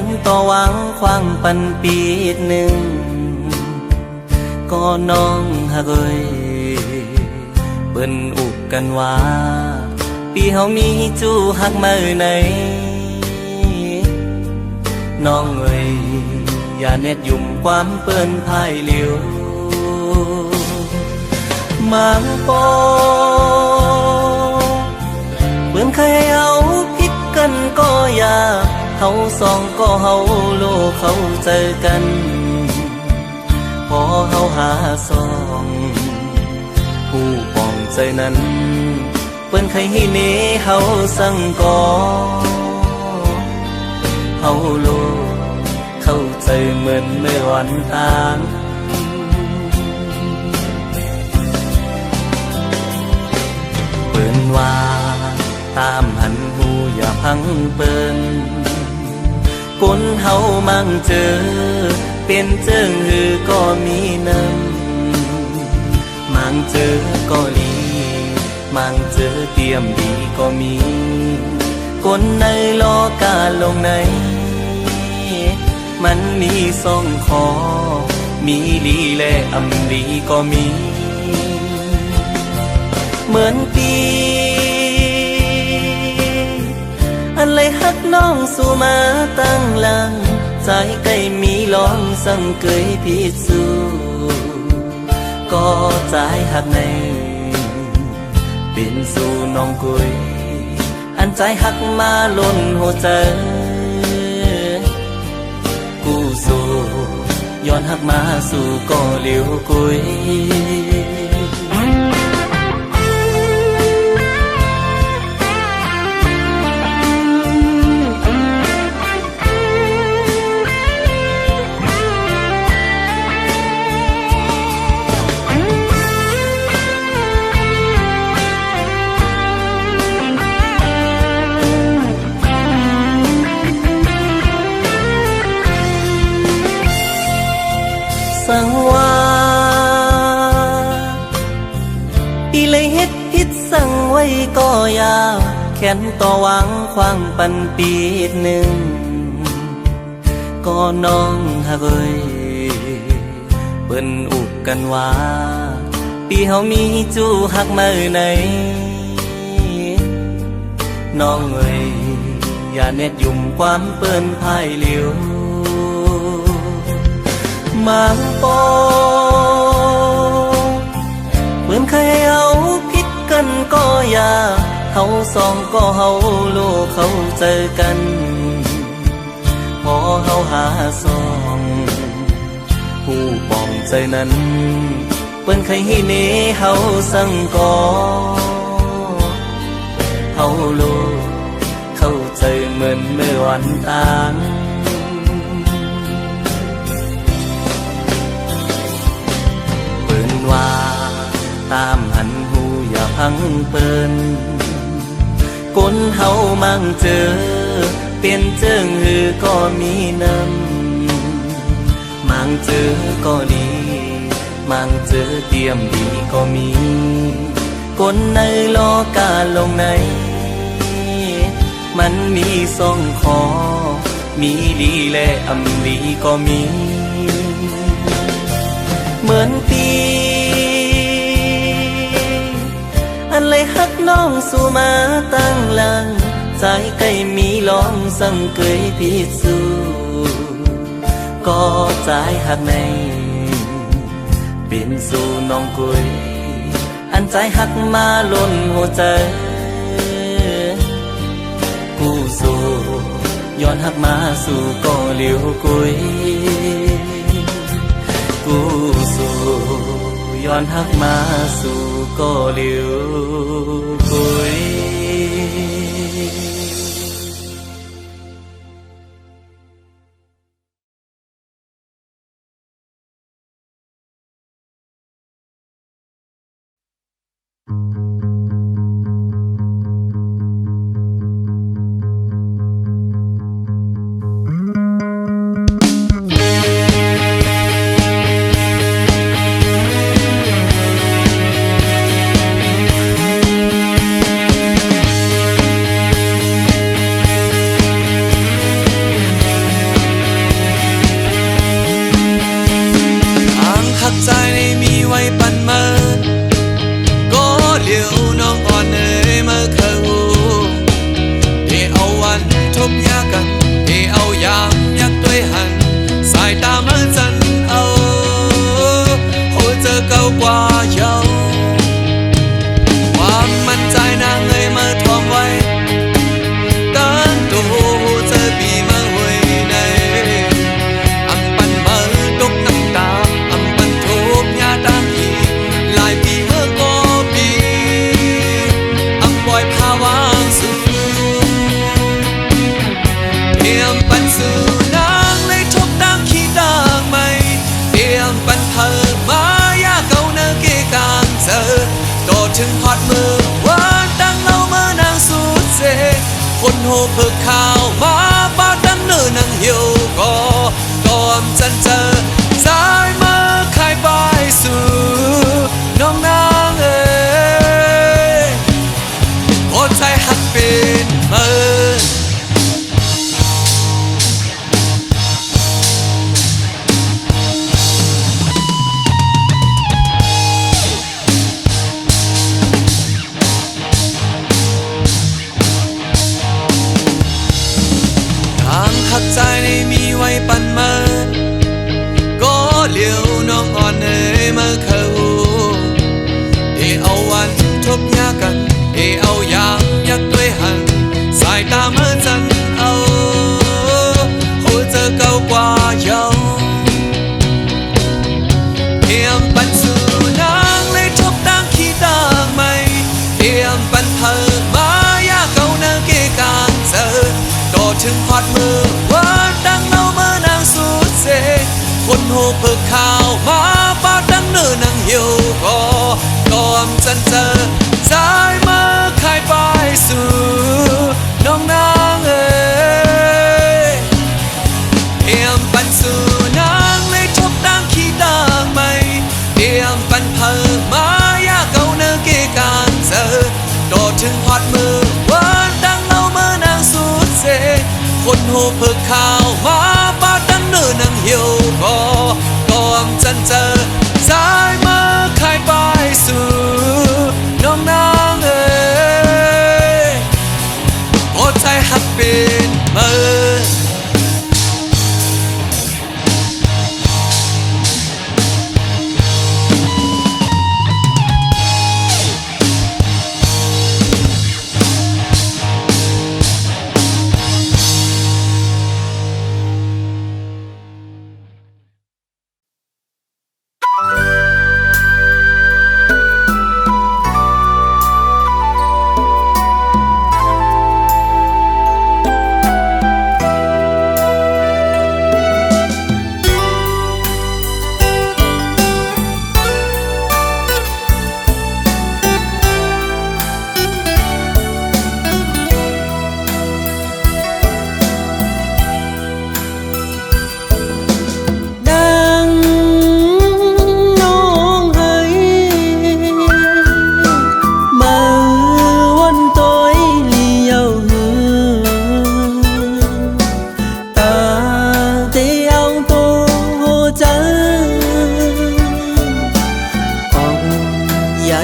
นต่อหวังความปันปีหนึ่งก็น้องฮักเอ้ยเปิ้นอุกกันว่าปีเฮามีจู้ฮักมาไหนน้องเอ้ยอย่าเน็ดยุ่มความเปิ้นพายเหลียวมังปอเปิ้นเคยให้เอาผิดกันก็อย่าเฮาสองก็เฮาโลกเขาเจอกันพอเฮาหาสองผู้ปองใจนั้นเปิ้นเคยให้เนเฮาสั่งก่อเฮาโลกเข้าใจเหมือนเมื่อวันต่างเปิ้นว่าตามหันหูอย่าพังเปิ้นคนเฮามั่งเจอเป็นเจิงหือก็มีน้ำมั่งเจอก็ลีมั่งเจอเตรียมดีก็มีคนในโลกาลงในมันมีสองคอมีลีและอำลีก็มีเหมือนปีอันเลยฮักน้องสู่มาตั้งหลังใจใกล้มีลองสั่งเกยพิสูก็ใจฮักในเป็นสู่น้องกุยอันใจฮักมาล้นหัวใจกูสู่ย้อนฮักมาสู่ก็เหลียวกุยสังว่าปีเลยเฮ็ดผิดสั่งไว้ก็ยาวแค้นต่อหวังความปันปีหนึ่งก็น้องฮักเอ้ยเปิ้นอุกกันว่าปีเฮามีจู้ฮักมาไหนน้องเอ้ยอย่าเน็ดยุ่มความเปิ้นพายเหลียวมังปอเปิ้นเคยให้เอาผิดกันก็อย่าเฮาสองก็เฮาโลกเขาเจอกันพอเฮาหาสองผู้ปองใจนั้นเปิ้นเคยให้เนเฮาสั่งก่อเฮาโลกเข้าใจเหมือนเมื่อวันต่างว่าตามหันหูอย่าพังเปิ้นคนเฮามั่งเจอเป็นเจิงหือก็มีน้ำมั่งเจอก็ดีมั่งเจอเตรียมดีก็มีคนในโลกาลงในมันมีสองคอมีลีและอำลีก็มีเหมือนปีอันเลยฮักน้องสู่มาตั้งหลังใจใกล้มีลองสั่งเกยพิสูก็ใจฮักในเป็นสู่น้องกุยอันใจฮักมาล้นหัวใจกูสู่ย้อนฮักมาสู่ก็เหลียวกุยกูสู่ย้อนฮักมาสู่ก็เหลียวกุย คนhồ phực khao má ba đắng nửa nắng hiểu có chân chờ dài mơ khai bài suน้องนางเอ๋ยโอ้ใจหักเป็นเมินหักใจในมีไว้ปันมาก็เหลียวน้องอ่อนเอ๋ยมาเข้าเอาวันทบยากันเอาอย่างยักด้วยหันสายตาเมื่อจันเอาหัวเจอเก่ากว่าเยาเพียงปันสู่นางเลยทบดังขี้ต่างไม่เพียงปันเธอมายาเก่าเนื้อเกกางเจอก็ถึงพอดมือว่าดังเนาเมื่อนางสุดเสคนหูเพิกข่าวมาปาดังเนื้อนางหิวก็จันเจอสายมาคายไปสู่น้องนางเอ๋ยเพียงปันสู่นางเลยทบดังขี้ต่างไม่เพียงปันเพิ่มมายาเก่าเนื้อเกกางเจอก็ถึงพอดมือว่าดังเล่าเมื่อนางสุดเสคนหูเพิกข่าวมาปาดังเนื้อนางหิวก็จันเจอสายมาคายไปสู่น้องนางเอ๋ยโอ้ใจหักเป็นเมิ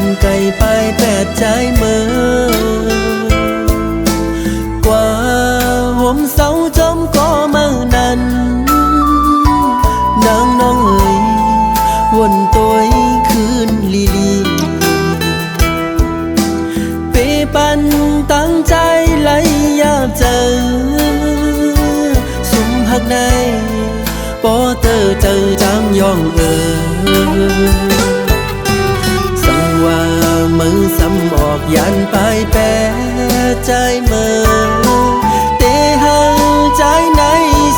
นไก่ไปแปดใจเมื่อกว่าห่มเสาจมก็เมื่อนั้นนางน้องเอ๋ยวนตัวคืนลีเปปันตั้งใจไหลยาบเจอสุมหักในปอเตอเจอจางย่องเอ๋ยว่ามือซ้ำออกยันไปแปรใจเมื่อเตะหังใจใน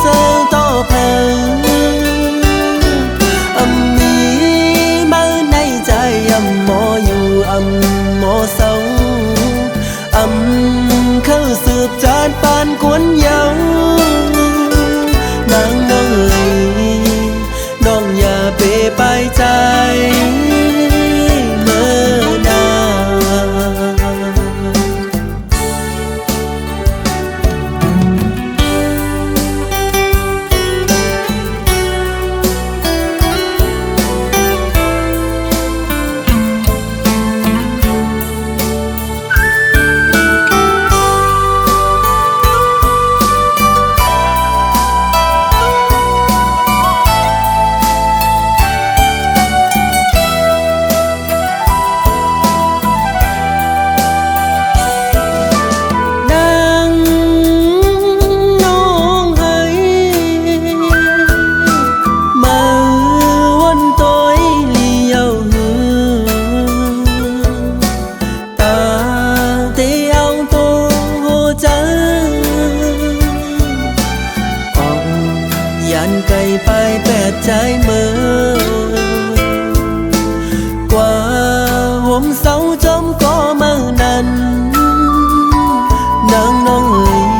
เสือต่อเพลิงมีมือในใจหมออยู่หมอเศร้าเข้าสืบจานปานกวนเยานางน้องเอ๋ยน้องอย่าเปไปใจไก่ไปแปดใจเมื่อกว่าห่มเสาจมก็เมื่อนั้นนางน้องเอ๋ย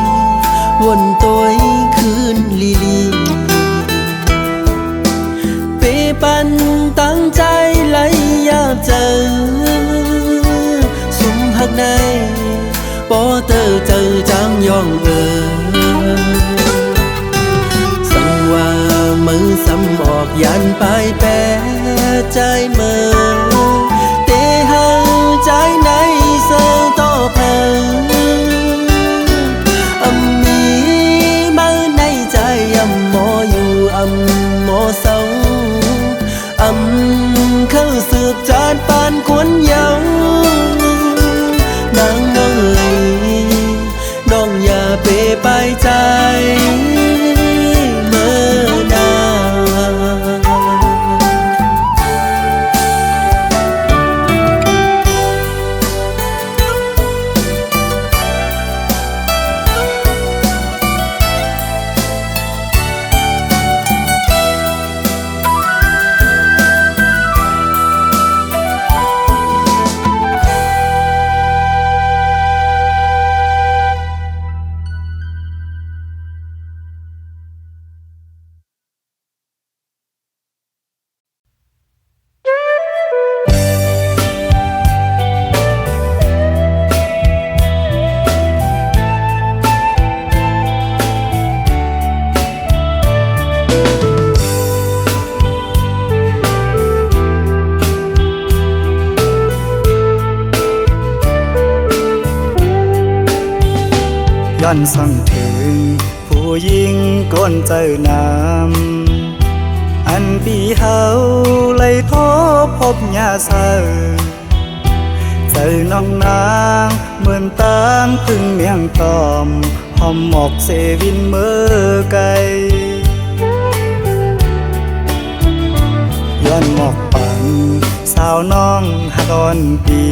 ไปแปรใจเมื่อเตหาใจในเสือต่อเพลิมีมาในใจโมอยู่โมเศร้าเข้าสืบจานปานควนเยาวนางน้องเอ๋ยน้องอย่าเปไปใจเมื่อนานย้อนส่องถึงผู้หญิงก้นเจอน้ำอันปีเฮาเลยโทพบยาเสอเจอน้องนางเหมือนตางพึ่งเมียงตอมหอมหมอกเซวินเมื่อไกลย้อนหมอกปังสาวน้องหักอ่อนปี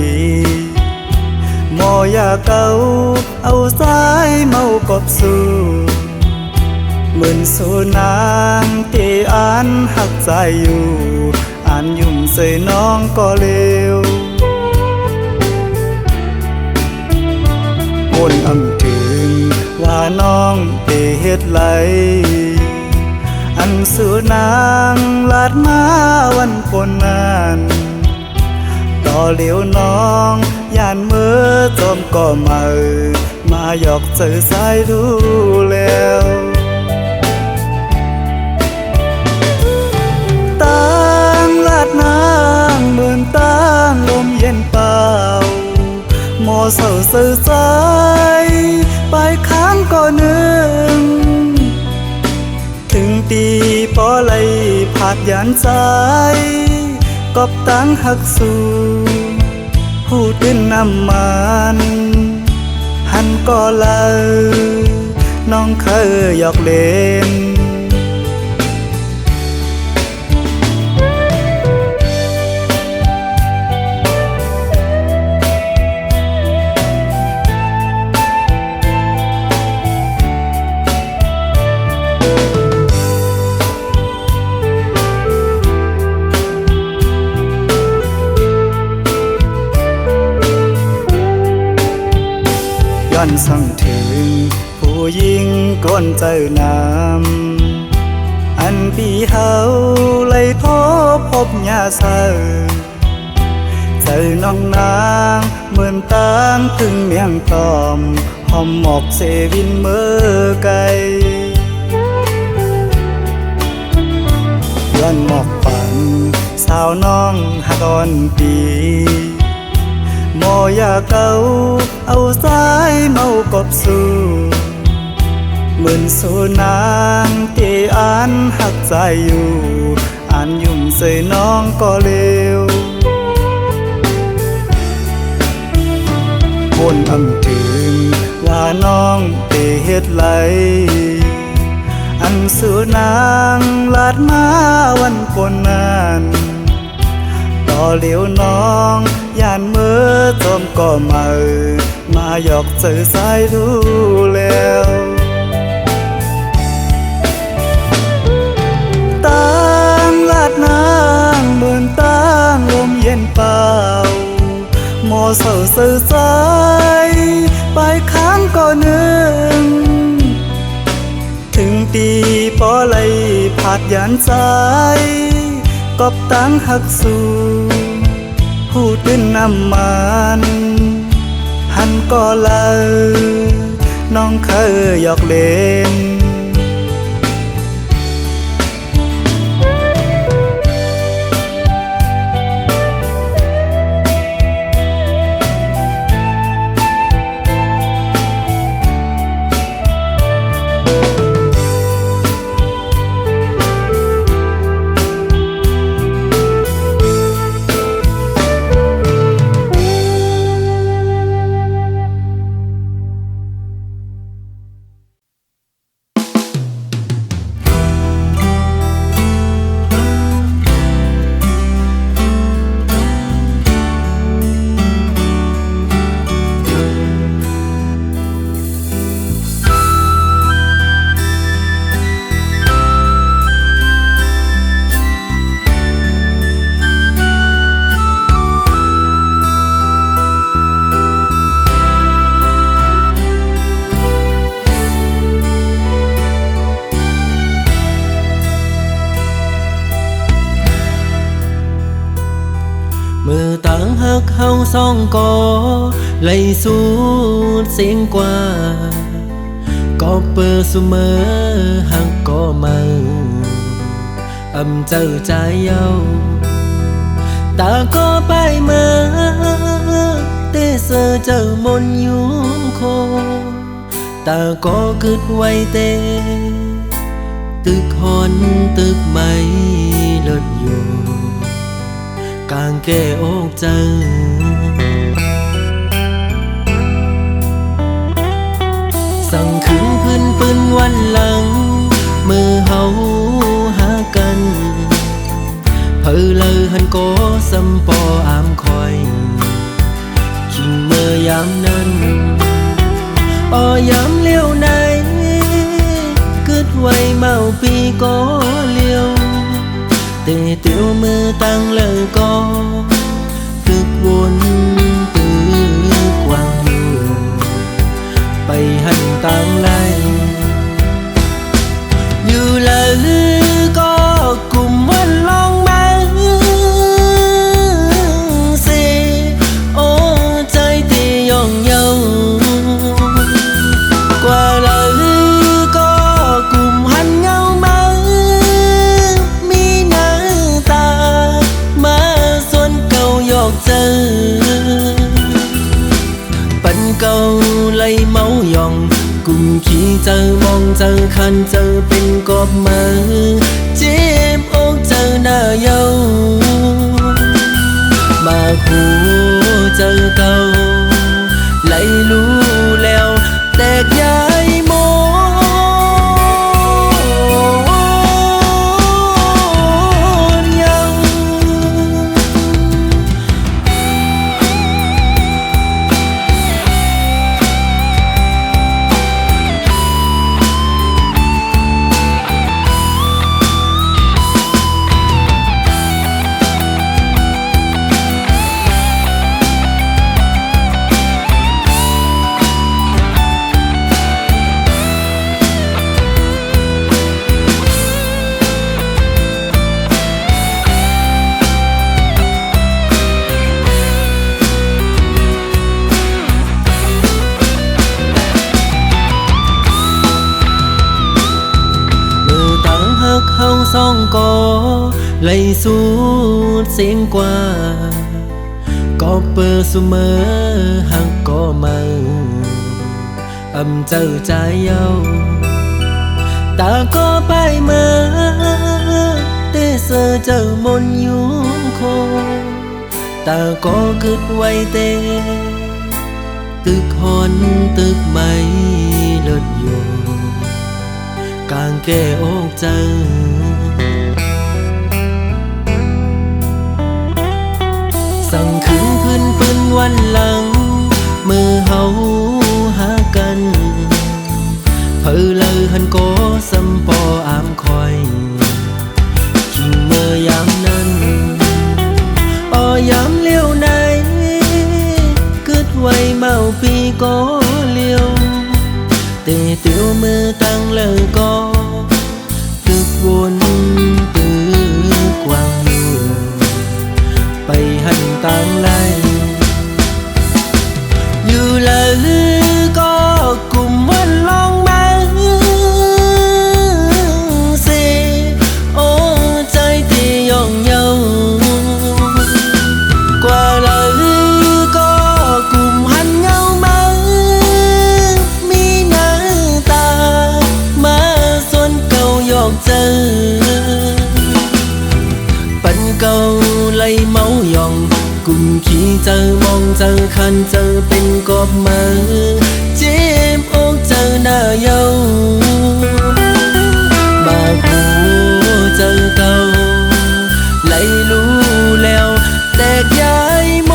โมอยากเอาสายเมากบสู่เหมือนสูนางที่อ่านหักใจอยู่อ่านยุ่มใส่น้องก็เลววนถึงว่าน้องเตเฮ็ดไหลอันสูนางลาดมาวันฝนนั้นต่อเหลียวน้องย่านเมื่อจอมก็มาหยอกเจอสายดูแล้วตั้งลาดนางเหมือนตั้งลมเย็นเปล่าโมเศร้าเสื่อใจไปค้างก็นึงถึงตีปอไหลผาดยานใจกอบตั้งหักสู่พูดเป็นน้ำมันหันก็เลยน้องเคยหยอกเล่นย้อนส่องถึงผู้หญิงก้นเจอน้ำอันปีเฮาเลยโทพบยาเสอเจอน้องนางเหมือนตางพึ่งเมียงตอมหอมหมอกเซวินเมื่อไกลย้อนหมอกปังสาวน้องหักอ่อนปีโมอยากเอาสายเมากบสู่เหมือนสูนางที่อ่านหักใจอยู่อ่านยุ่มใส่น้องก็เลววนถึงว่าน้องเตเฮ็ดไหลอันสูนางลาดมาวันฝนนั้นต่อเหลียวน้องย่านเมื่อจอมก็มาหยอกเจอสายดูแล้วตั้งลาดนางเหมือนตั้งลมเย็นเปล่าโมเศร้าเสื่อใจไปค้างก็นึงถึงตีปอไหลผาดยานใจกอบตั้งหักสู่พูดเป็นน้ำมันหันก็เลยน้องเคยหยอกเล่น สองก็ไหลสู่เสียงกว่าก็เปิดเสมอหักก็มาอำเจ้าใจเย้าตาก็ไปมาเตเสอเจ้ามนยุ่งโคตาก็กึดไว้เตตึกหอนตึกไม่ลดอยู่กางแก้อกเจ้าสั่งขึ้นพื้นปืนวันหลังมือเฮาหากันเผลอเลยหันก็สำปออามคอยคิงเมื่อยามนั้นยามเลี้ยวไหนกึดไว้เมาปีก็เลี้ยวเตะเตียวมือตั้งเลยก็ตึกวนตึกวางอยู่ไปหันต่างไลอยู่ละลือก็กลุ่มวันลองมาสิโอ้ใจที่ย่องเยาวกว่าละลือก็กลุ่มหันเงามามีหน้าตามาส่วนเก่าหยอกเจอปันเก่าไล่เมาหยองกุ่มขี้เจอมองเจอคันเจอเป็นกบมือเจ็บอกเจอหน้าเยามาหูเจอเก่าไล่รู้แล้วแตกย้ายโมเฮาสองก็ไหลสู่เสียงกว่าก็เปิดเสมอหักก็มาอำเจ้าใจเย้าตาก็ไปมาเตเสอเจ้ามนยุ่งโคตาก็กึดไว้เตตึกหอนตึกไม่ลดอยู่กางแก้อกเจอสั่งขึ้นพื้นปืนวันหลังมือเฮาหากันเผลอเลยหันก็สำปออามคอยคิงเมื่อยามนั้นยามเลี้ยวไหนกึดไว้เมาปีก็เลี้ยวเตะเตียวมือตั้งเลยก็ตึกวนตึกวางอยู่ไปหันต่างไลอยู่ละลือก็กลุ่มวันลองมาสิโอ้ใจที่ย่องเยาวกว่าละลือก็กลุ่มหันเงามามีหน้าตามาส่วนเก่าหยอกเจอปันเก่าไล่เมาหยองกุ่มขี้เจอมองเจอคันเจอเป็นกบมือเจ็บอกเจอหน้าเยามาหูเจอเก่าไล่รู้แล้วแตกย้ายโม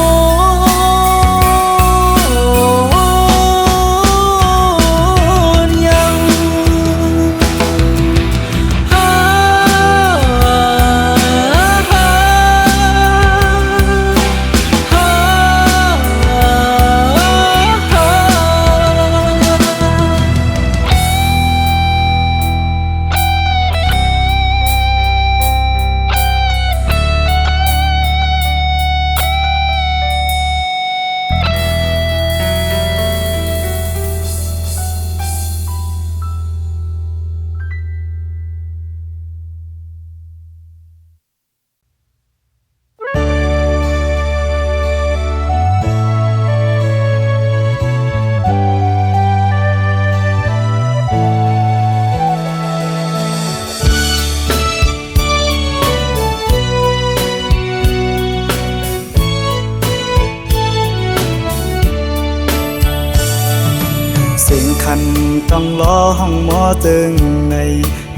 สิ่งคันต้องล้อห้องหมอตึงใน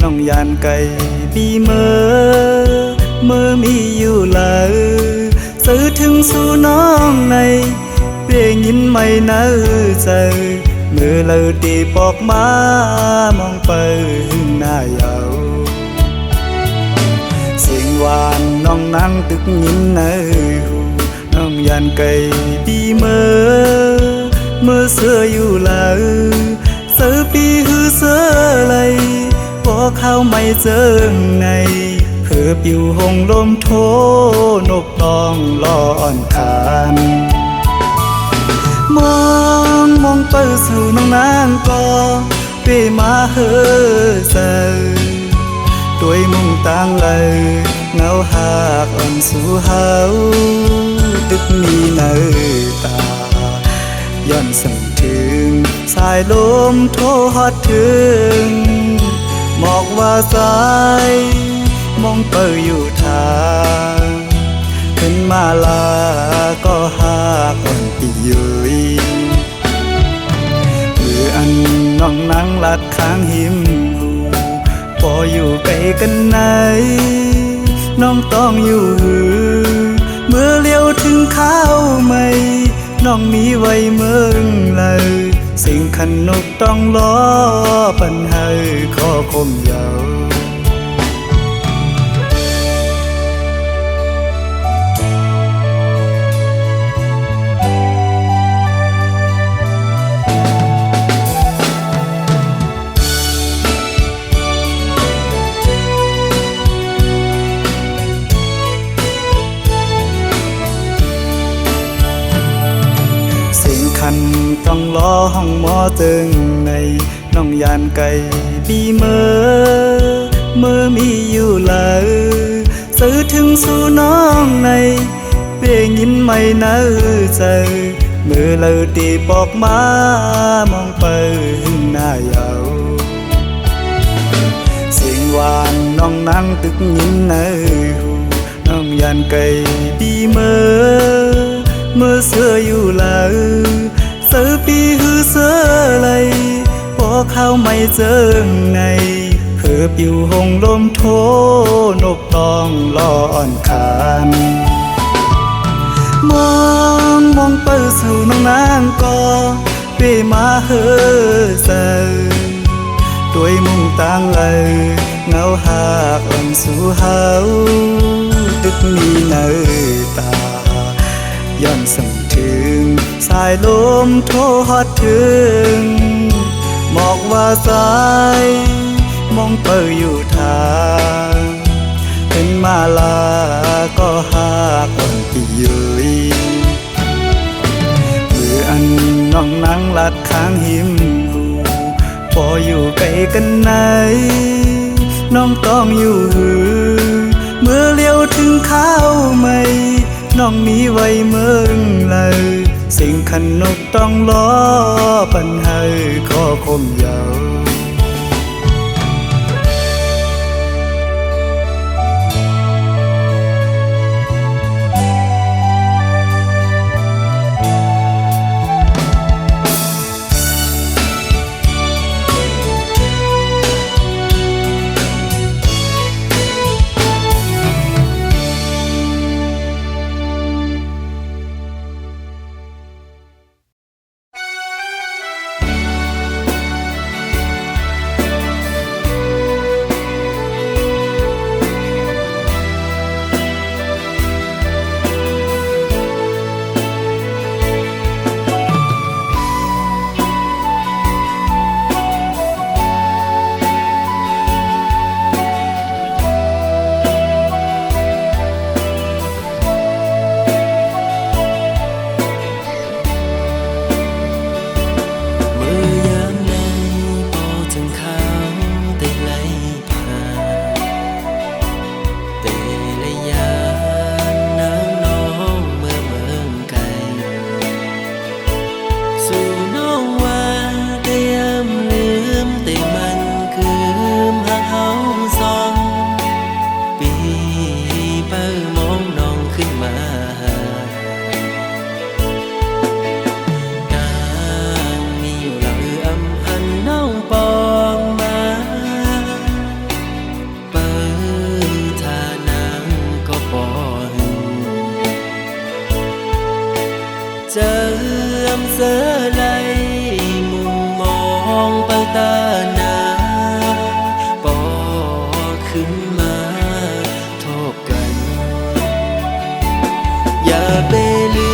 น้องยานไก่บีเมื่อมีอยู่เลยสื่อถึงสู่น้องในเพียงยินไม่เนื้อใจเมื่อเราตีปอกมามองไปหน้าเยาเสียงหวานน้องนั่งตึกยินเนื้อหูน้องยานไก่บีเมื่อเสื้ออยู่เลยเสือปีหือเสือไหลพอเข้าไม่เจอในเผือบอยู่หงลมโทนกตองลออ่อนคานมองไปสู่น้องนางก็เปมาเฮอเซอตัวมุ่งต่างเลยเงาหากอ่อนสู่เฮาตึกมีเนื้อตาย้อนสั่งถึงสายลมโทฮอดถึงหมอกว่าสายมองเปิดอยู่ทางขึ้นมาลาก็หากอ่อนปียุยมืออันน้องนั่งลัดข้างหิมหูพออยู่ไกลกันไหนน้องต้องอยู่หือเมื่อเลี้ยวถึงข้าวไม่น้องมีไว้เมืองเลยสิ่งขันนกต้องล้อปัญหาขอคมยาวคันต้องล้อห้องหมอตึงในน้องยานไก่บีเมื่อมีอยู่เลยสื่อถึงสู่น้องในเพียงยินไม่เนื้อใจเมื่อเราตีปอกมามองไปหน้าเยาเสียงหวานน้องนั่งตึกยินเนื้อหูน้องยานไก่บีเมื่อเสื้ออยู่เลยเสือปีหือเสือไหลพอเข้าไม่เจอในเผือบอยู่หงลมโทนกตองลออ่อนคานมองไปสู่น้องนางก็เปมาเฮอเซอด้วยมุ่งต่างเลยเงาหากอ่อนสู่เฮาตึกมีเนื้อตาย้อนสั่งถึงสายลมโทฮอดถึงหมอกว่าสายมองเปิดอยู่ทางเป็นมาลาก็หากอ่อนปียุยมืออันน้องนั่งลัดข้างหิมหูพออยู่ไกลกันไหนน้องต้องอยู่หือเมื่อเลี้ยวถึงข้าวไม่น้องมีไว้เมืองเลยสิ่งขันนกต้องล้อปัญหาขอคมยาว เ ตานางปอขึ้นมาทบกัน อย่าไปลื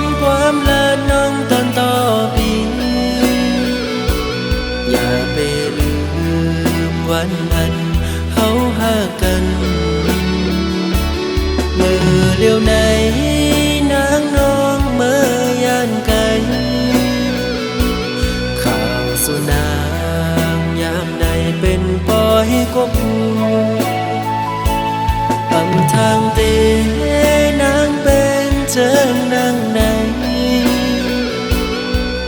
มความละน้องตอนต่อปี อย่าไปลืมวันนั้นเฮาหากันเมื่อเลี้ยวไหนนางน้องเมื่อยานไกลข่าวสุนางยามใดเป็นปล่อยกบอำทางเตนางเป็นเชิงนางไหน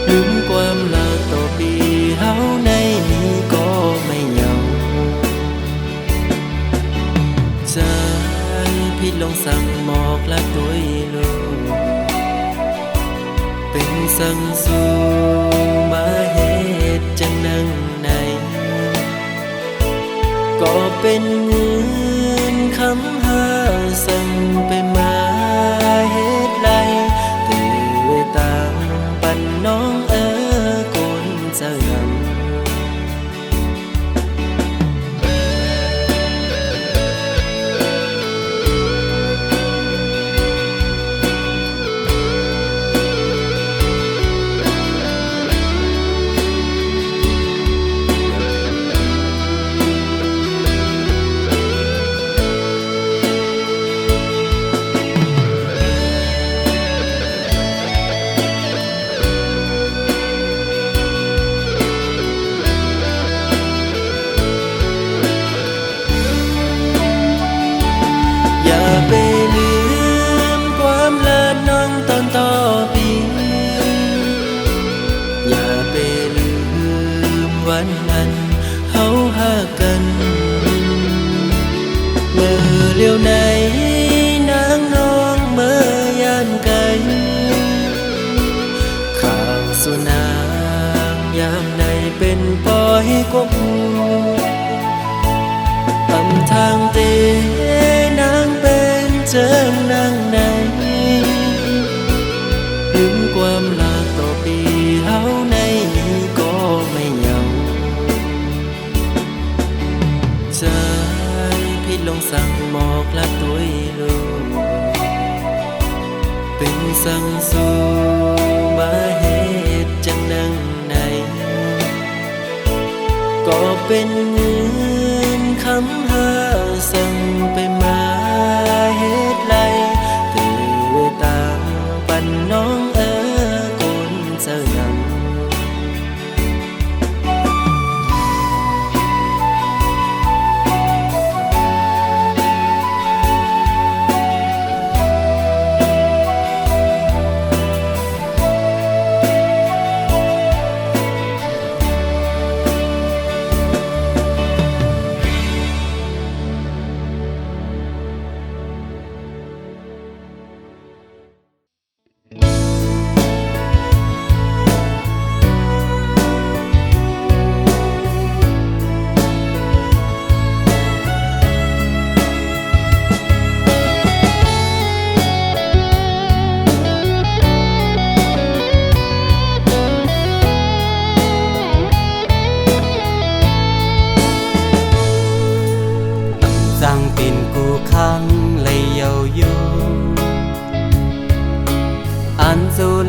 ลืมความลาต่อปีเฮาในนี้ก็ไม่เหงาใจพี่ลงสั่งหมอกละตัวลูกเป็นสั่งสู่มาเหตุจังนั่งในก็เป็นเงินคำหาสั่งไปมาเหตุไรตื่นตามปันน้องคนจะงำอย่าไปลืมความละน้องตอนต่อปี อย่าไปลืมวันนั้นเฮาหากันเมื่อเลี้ยวไหนนางน้องเมื่อยานไกลข่าวสุนางยามใดเป็นปล่อยกบอำทางเตนางเป็นเชิงนางไหนลืมความลาต่อปีเฮาในนี้ก็ไม่เหงาใจพี่ลงสั่งหมอกละตัวลูกเป็นสั่งสู่มาเหตุจังนั่งในก็เป็นเงินคำหาสั่งไปมาเหตุไรตื่นตามปันน้องคนจะงำ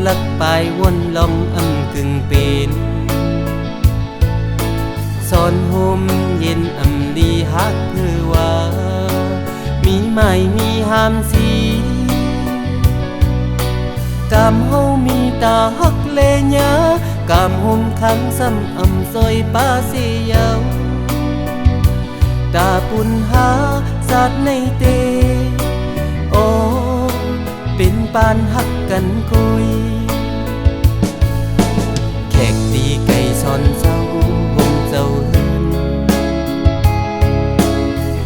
ลักไปวนลมอำกึ่งเป็นสอนห่มเย็นอำลีฮักเธอว่ามีไหมมีหามสีกำเฮามีตาฮักเลญากำห่มขังซ้ำอำซอยป้าเสียาวตาปุ่นหาสัตว์ในเตโอเป็นปานฮักกันคุยแขกตีไก่ซอนเจ้าห่มเจ้าเฮิน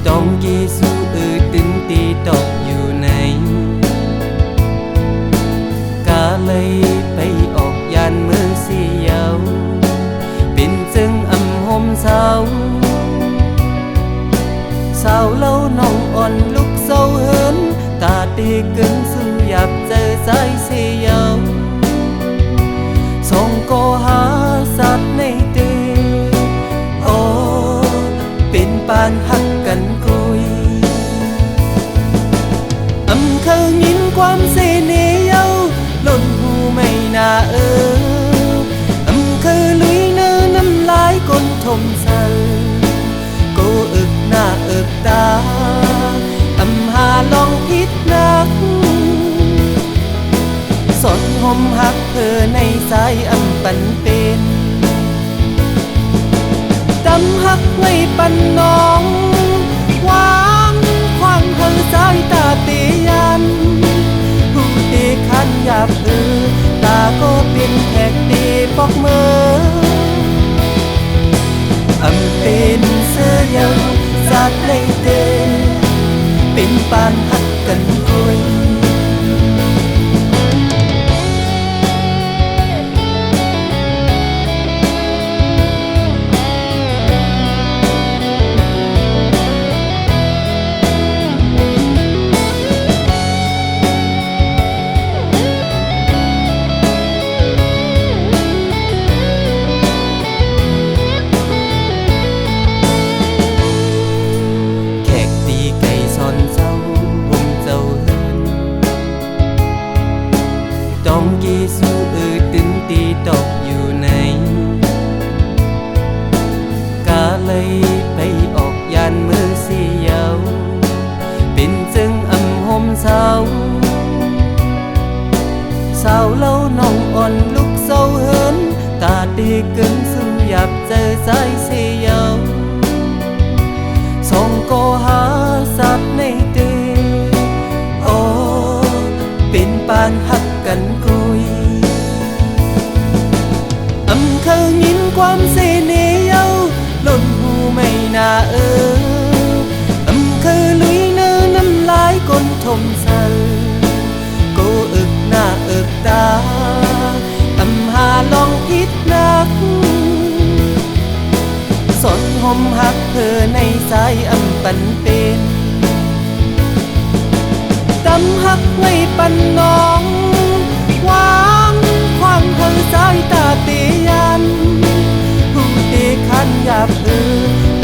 ต้องกีสู้ตึงตีตกอยู่ในกาเลยไปออกยานเมืองเสียวเป็นจึงอำห่มเศร้าสาวเล่าน้องอ่อนลุกเศร้าเฮินตาตีกึ่งสู้อยากเจอสายเสียวส่งก็หาสัตว์ในเต ฮักไว้ปันน้องวางควางเธอสายตาเตียันผู้ตีขันหยาบตาก็เป็นแขกตีปอกมืออำเป็นเสื้อเยาวสัตว์ในเตเป็นปานฮักกันคุยสู้ตึงตีตกอยู่ในกาเลยไปออกยานมือเสียวเป็นจึงอำหมเศร้าสาวเล่าน้องอ่อนลุกเศร้าเหินตาดีเกินซึ่งหยับเจอสายเสียวส่องก็หาสัตว์ในเตโอเป็นปานหักกันกุยเคยยินความเสน่ห์เย้าล้นหูไม่น่าเคยลุยเนื้อน้ำลายก้นทมเสอก็อึกหน้าอึกตาหาลองพิษนักสนหมหักเธอในสายปันเป็นดำหักไว้ปันน้องวางควางเธอสายตาเตียันผู้ตีขันหยาบ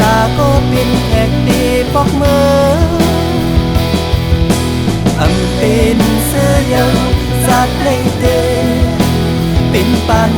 ตาก็เป็นแขกตีปอกมืออำเป็นเสื้อเยาวสัตว์ในเตเป็นปาน